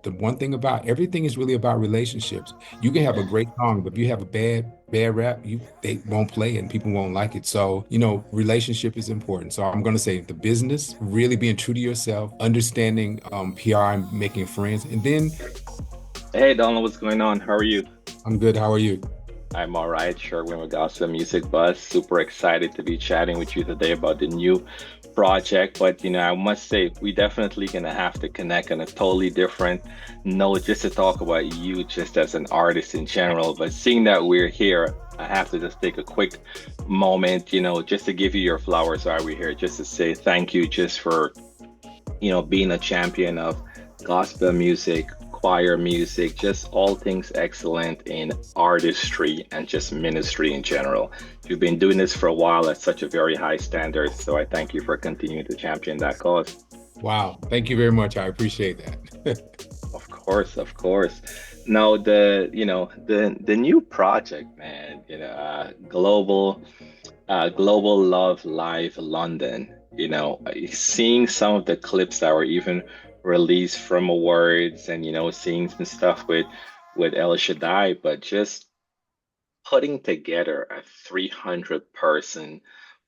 the one thing about everything is really about relationships. You can have a great song, but if you have a bad rap, they won't play it and people won't like it. So, relationship is important. So I'm gonna say the business, really being true to yourself, understanding PR and making friends, and then Hey Donald, what's going on? How are you? I'm good. How are you? I'm all right, sure. When we got some music buzz, super excited to be chatting with you today about the new project. But I must say we definitely gonna have to connect on a totally different note just to talk about you just as an artist in general. But seeing that we're here, I have to just take a quick moment, just to give you your flowers while we're here, just to say thank you just for being a champion of gospel music, choir music, just all things excellent in artistry and just ministry in general. You've been doing this for a while at such a very high standard, so I thank you for continuing to champion that cause. Wow. Thank you very much. I appreciate that. Of course, of course. Now the new project, man, Global Love Live London. Seeing some of the clips that were even released from awards, and seeing some stuff with El Shaddai, but just putting together a 300 person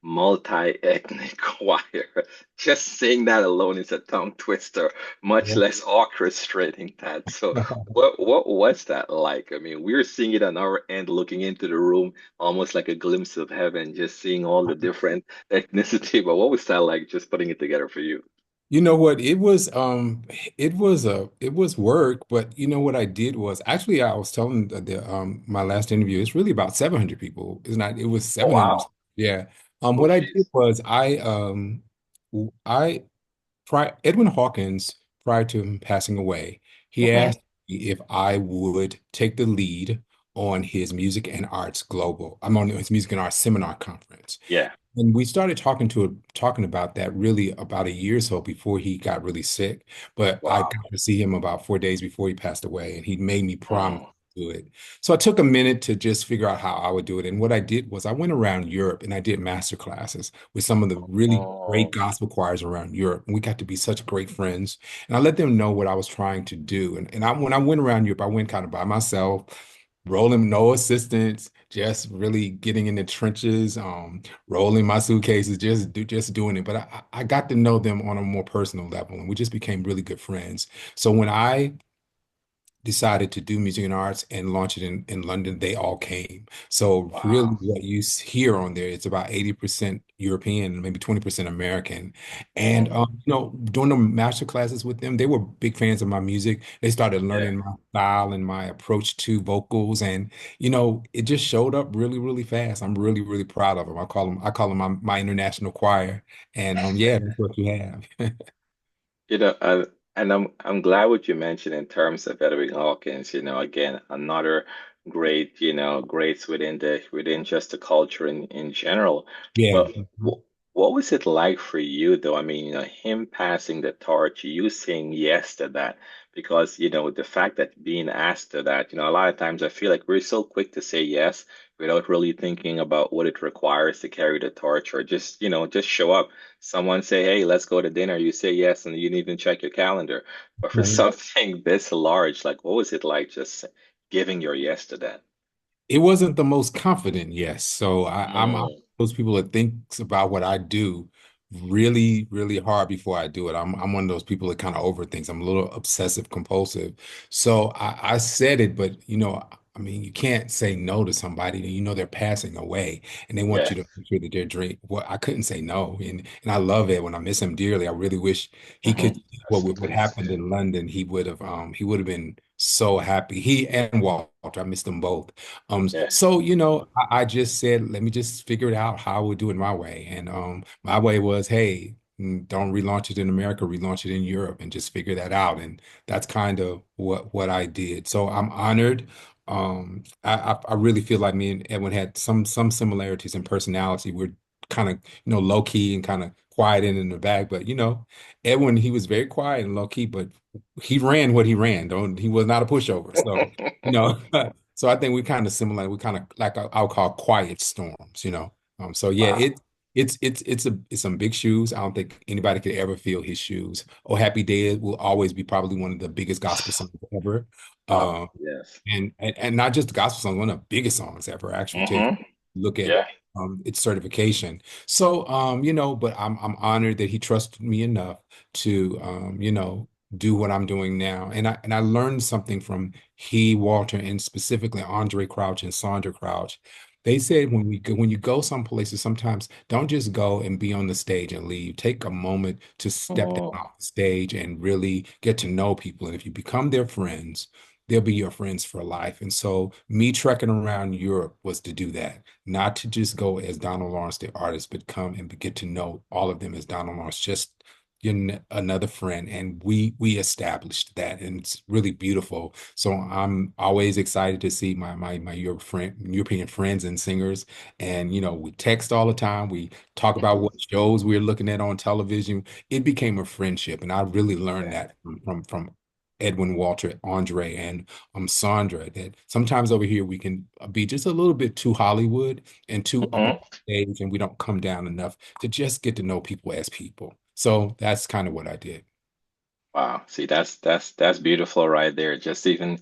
multi-ethnic choir. Just saying that alone is a tongue twister, much less orchestrating that. So what was that like? I mean, we're seeing it on our end, looking into the room, almost like a glimpse of heaven, just seeing all the different ethnicity. But what was that like just putting it together for you? You know what? It was work, but you know what I did was actually I was telling my last interview, it's really about 700 people. It's not, it was Oh 700. wow. Yeah. Oh What I did jeez. was I Edwin Hawkins, prior to him passing away, he Hmm. asked me if I would take the lead on his music and arts global. I'm on his music and arts seminar conference. Yeah. And we started talking about that really about a year or so before he got really sick. But I Wow. got to see him about 4 days before he passed away, and he made me promise Mm. to do it. So I took a minute to just figure out how I would do it. And what I did was I went around Europe and I did master classes with some of the really great Oh, gospel choirs around Europe. And we got to be such great friends. And I let them know what I was trying to do. And when I went around Europe, I went kind of by myself, rolling no assistance, just really getting in the trenches, rolling my suitcases, just doing it. But I got to know them on a more personal level, and we just became really good friends. So when I decided to do music and arts and launch it in London, they all came. So really wow. what you hear on there, it's about 80% European, maybe 20% American. And Mm. doing the master classes with them, they were big fans of my music. They started Yeah. learning my style and my approach to vocals. And it just showed up really, really fast. I'm really, really proud of them. I call them my international choir. And yeah, that's what you have. You know, uh, and I'm glad what you mentioned in terms of Edwin Hawkins. Again, another great, greats within just the culture in general. Yeah. But what was it like for you, though? I mean, him passing the torch, you saying yes to that, because the fact that being asked to that, a lot of times I feel like we're so quick to say yes without really thinking about what it requires to carry the torch, or just show up. Someone say, "Hey, let's go to dinner." You say yes, and you didn't even check your calendar. But for Right. something this large, like what was it like just giving your yes to that? It wasn't the most confident yes. So I'm Mm, those people that thinks about what I do really, really hard before I do it. I'm one of those people that kind of overthinks. I'm a little obsessive compulsive. So I said it, but I mean, you can't say no to somebody that they're passing away and they want yeah. you to make sure that they're drink. Well, I couldn't say no. And I love it when I miss him dearly. I really wish he could Hmm. see Rest in what peace. happened in London. He would have been so happy. He and Walter, I missed them both. Yeah. So, I just said, let me just figure it out how I would do it my way. And my way was, hey, don't relaunch it in America, relaunch it in Europe and just figure that out. And that's kind of what I did. So I'm honored. I really feel like me and Edwin had some similarities in personality. We're kind of, low key and kind of quiet in the back, but Edwin, he was very quiet and low key, but he ran what he ran. Don't He was not a pushover. So, you know, So I think we kind of similar. We kind of like I'll call quiet storms. So yeah, Wow. It's some big shoes. I don't think anybody could ever fill his shoes. Oh Happy Day will always be probably one of the biggest gospel songs ever. Oh, Uh, yes. and not just the gospel song, one of the biggest songs ever, actually, too. If you Hmm. look at Yeah. its certification. So but I'm honored that he trusted me enough to do what I'm doing now. And I learned something from Walter, and specifically Andre Crouch and Sandra Crouch. They said when you go some places, sometimes don't just go and be on the stage and leave. Take a moment to step down Hmm. off the stage and really get to know people. And if you become their friends, they'll be your friends for life. And so me trekking around Europe was to do that, not to just go as Donald Lawrence, the artist, but come and get to know all of them as Donald Lawrence, just another friend. And we established that, and it's really beautiful. So I'm always excited to see my European friends and singers. And we text all the time. We talk about what shows we're looking at on television. It became a friendship, and I really learned Yeah. that from Edwin, Walter, Andre, and Sandra, that sometimes over here we can be just a little bit too Hollywood and too up on Hmm. stage, and we don't come down enough to just get to know people as people. So that's kind of what I did. Wow. See, that's beautiful right there. Just even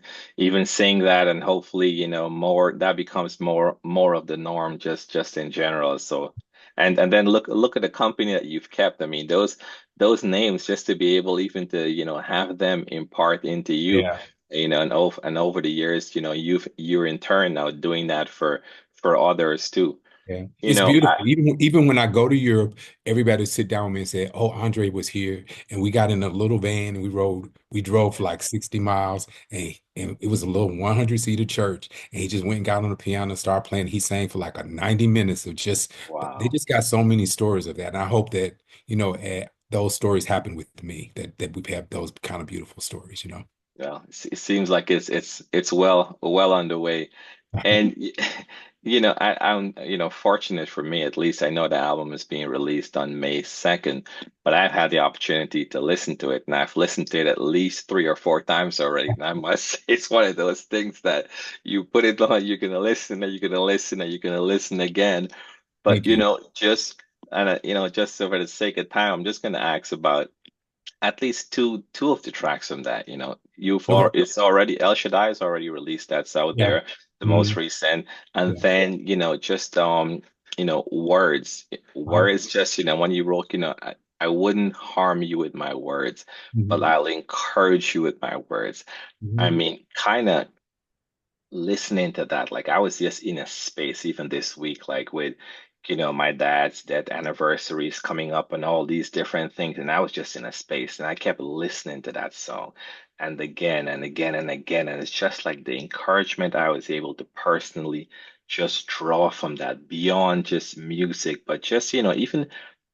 seeing that, and hopefully, more that becomes more of the norm, just in general. So, and then look at the company that you've kept. I mean, those names, just to be able even to, have them impart into you, Yeah. and over the years, you're in turn now doing that for others too. Yeah, You it's know, beautiful. Even when I go to Europe, everybody sit down with me and say, "Oh, Andre was here," and we got in a little van and we drove for like 60 miles, and it was a little 100-seater church, and he just went and got on the piano and started playing. He sang for like a 90 minutes of just they wow. just got so many stories of that, and I hope that those stories happen with me, that we have those kind of beautiful stories. Well, it seems like it's well underway. And I'm fortunate for me at least. I know the album is being released on May 2nd, but I've had the opportunity to listen to it, and I've listened to it at least 3 or 4 times already. And I must say, it's one of those things that you put it on, you're gonna listen, and you're gonna listen, and you're gonna listen again. But Thank you. just so for the sake of time, I'm just gonna ask about at least two of the tracks from that. Okay. It's already El Shaddai has already released that's out Yeah. there, the most Mhm. recent, and Yeah. then just words, Uh-huh. words. Just when you wrote, I wouldn't harm you with my words, but Mhm. I'll encourage you with my words. I Mhm. mean, kind of listening to that, like I was just in a space even this week, like with, my dad's death anniversaries coming up and all these different things. And I was just in a space and I kept listening to that song and again and again and again. And it's just like the encouragement I was able to personally just draw from that beyond just music, but just, even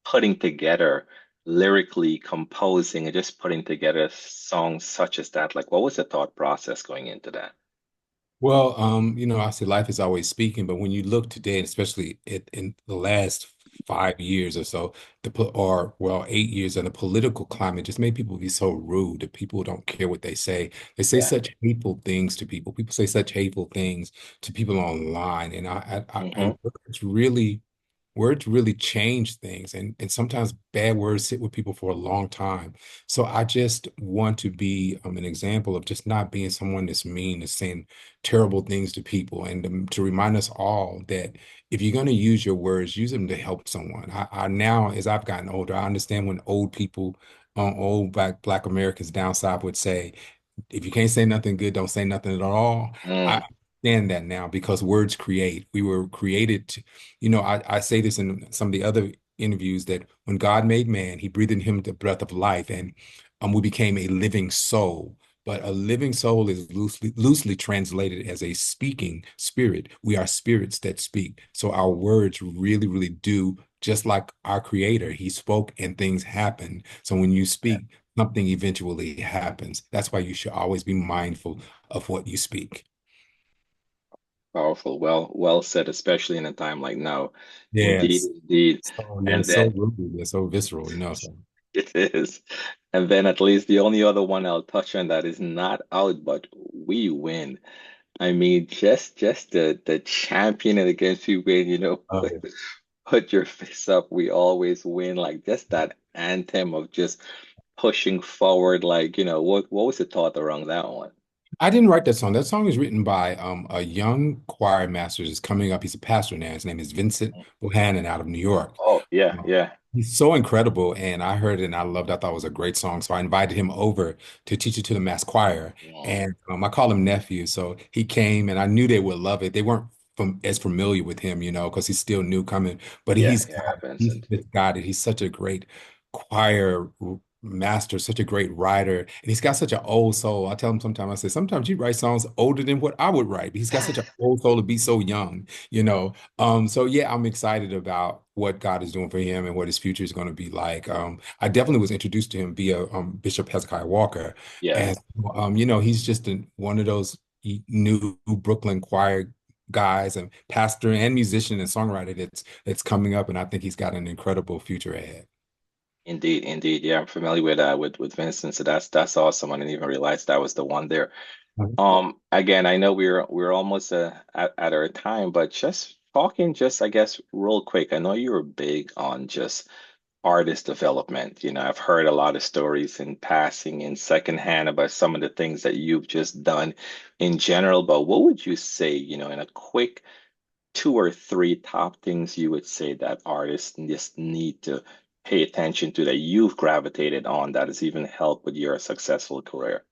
putting together lyrically composing and just putting together songs such as that. Like, what was the thought process going into that? Well, I say life is always speaking, but when you look today, and especially in the last 5 years or so, or well, 8 years, and the political climate just made people be so rude that people don't care what they say. They say Yeah. such hateful things to people. People say such hateful things to people online, and Hmm. it's really words really change things, and sometimes bad words sit with people for a long time. So I just want to be an example of just not being someone that's mean, that's saying terrible things to people, and to remind us all that if you're going to use your words, use them to help someone. I now, as I've gotten older, I understand when old people, old black Americans down south would say, if you can't say nothing good, don't say nothing at all. I Mm, understand that now because words create. We were created to, I say this in some of the other interviews, that when God made man, he breathed in him the breath of life, and we became a living soul. But a living soul is loosely translated as a speaking spirit. We are spirits that speak. So our words really, really do, just like our creator. He spoke and things happened. So when you yeah, speak, something eventually happens. That's why you should always be mindful of what you speak. powerful. Well said, especially in a time like now. Indeed, Yes. indeed. So yeah, And it's so then rude. It's so visceral. So it is. And then at least the only other one I'll touch on that is not out, but we win. I mean, just the championing against we win, oh, yeah. Put Your Fists Up, We Always Win, like just that anthem of just pushing forward. Like, what was the thought around that one? I didn't write that song. That song is written by a young choir master that's coming up. He's a pastor now. His name is Vincent Bohannon out of New York. Oh, yeah, Um, yeah. He's so incredible, and I heard it and I loved it. I thought it was a great song. So I invited him over to teach it to the mass choir. Mm, And I call him nephew. So he came and I knew they would love it. They weren't as familiar with him, because he's still new coming, but yeah, yeah, he's Vincent. just got it. He's such a great choir master, such a great writer, and he's got such an old soul. I tell him sometimes, I say, sometimes you write songs older than what I would write. But he's got such an old soul to be so young. So yeah, I'm excited about what God is doing for him and what his future is going to be like. I definitely was introduced to him via Bishop Hezekiah Walker, Yeah. and he's just one of those new Brooklyn choir guys and pastor and musician and songwriter that's coming up, and I think he's got an incredible future ahead. Indeed, indeed. Yeah, I'm familiar with Vincent. So that's awesome. I didn't even realize that was the one there. Again, I know we're almost at our time, but just talking just I guess real quick. I know you were big on just artist development. I've heard a lot of stories in passing and secondhand about some of the things that you've just done in general, but what would you say, in a quick two or three top things you would say that artists just need to pay attention to that you've gravitated on that has even helped with your successful career?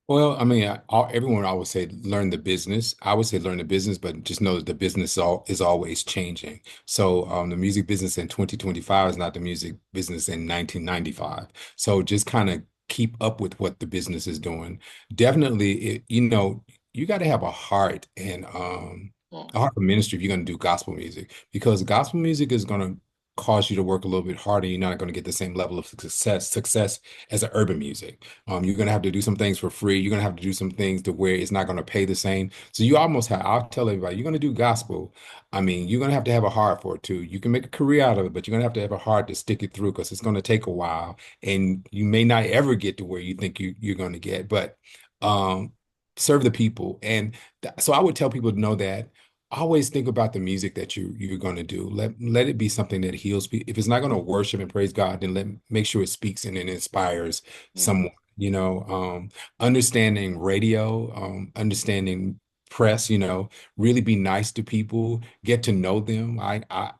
Well, I mean, everyone always say learn the business. I would say learn the business, but just know that the business is always changing. So the music business in 2025 is not the music business in 1995. So just kind of keep up with what the business is doing. Definitely, you got to have a heart and Mm, a heart for ministry if you're going to do gospel music, because gospel music is going to cause you to work a little bit harder. You're not going to get the same level of success as an urban music. You're going to have to do some things for free. You're going to have to do some things to where it's not going to pay the same. So you almost have, I'll tell everybody, you're going to do gospel. I mean, you're going to have a heart for it too. You can make a career out of it, but you're going to have a heart to stick it through, because it's going to take a while and you may not ever get to where you think you're going to get, but um, serve the people. And so I would tell people to know that always think about the music that you're going to do. Let it be something that heals people. If it's not going to worship and praise God, then make sure it speaks and it inspires mm, someone. Understanding radio, understanding press. Really be nice to people, get to know them.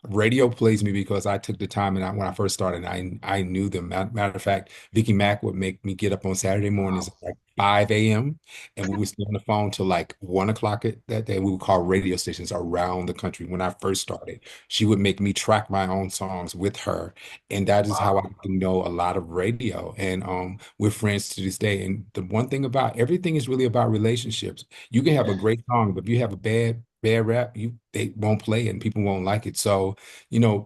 Radio plays me because I took the time, and when I first started, I knew them. Matter of fact, Vicky Mack would make me get up on Saturday mornings wow. at like 5 a.m. and we would stay on the phone till like 1 o'clock that day. We would call radio stations around the country. When I first started, she would make me track my own songs with her. And that is how I Wow. got to know a lot of radio. And we're friends to this day. And the one thing about everything is really about relationships. You can have a Yeah. great song, but if you have a bad rap, they won't play it and people won't like it. So,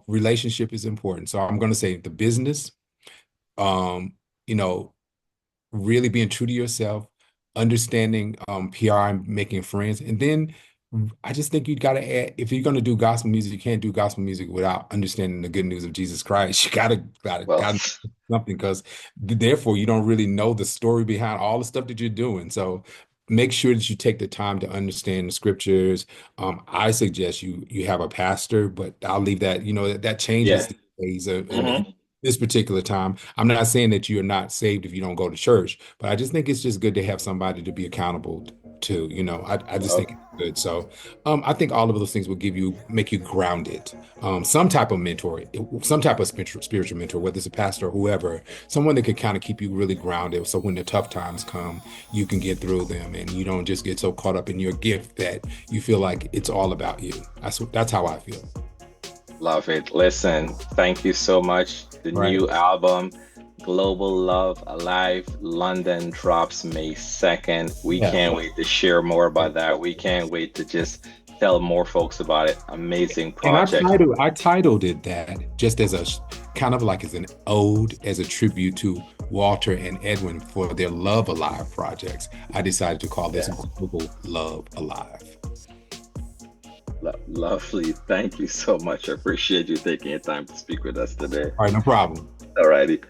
relationship is important. So I'm gonna say the business, um, you know, really being true to yourself, understanding PR and making friends. And then I just think you got to add, if you're going to do gospel music, you can't do gospel music without understanding the good news of Jesus Christ. You Well, gotta something, because therefore you don't really know the story behind all the stuff that you're doing. So make sure that you take the time to understand the scriptures. I suggest you have a pastor, but I'll leave that, that changes yeah. these days in Hmm. this particular time. I'm not saying that you're not saved if you don't go to church, but I just think it's just good to have somebody to be accountable to. I just think it's Well, good. So I think all of those things will make you grounded. Some type of mentor, some type of spiritual mentor, whether it's a pastor or whoever, someone that could kind of keep you really grounded. So when the tough times come, you can get through them and you don't just get so caught up in your gift that you feel like it's all about you. That's how I feel. love it. Listen, thank you so much. The Right. new album, Global Love Alive, London drops May 2nd. We Yeah. can't wait to share more about that. We can't wait to just tell more folks about it. Amazing And project. I titled it that just as a kind of like as an ode, as a tribute to Walter and Edwin for their Love Alive projects. I decided to call this Yes. Global Love Alive. Lovely. Thank you so much. I appreciate you taking your time to speak with us today. All right, no problem. All righty.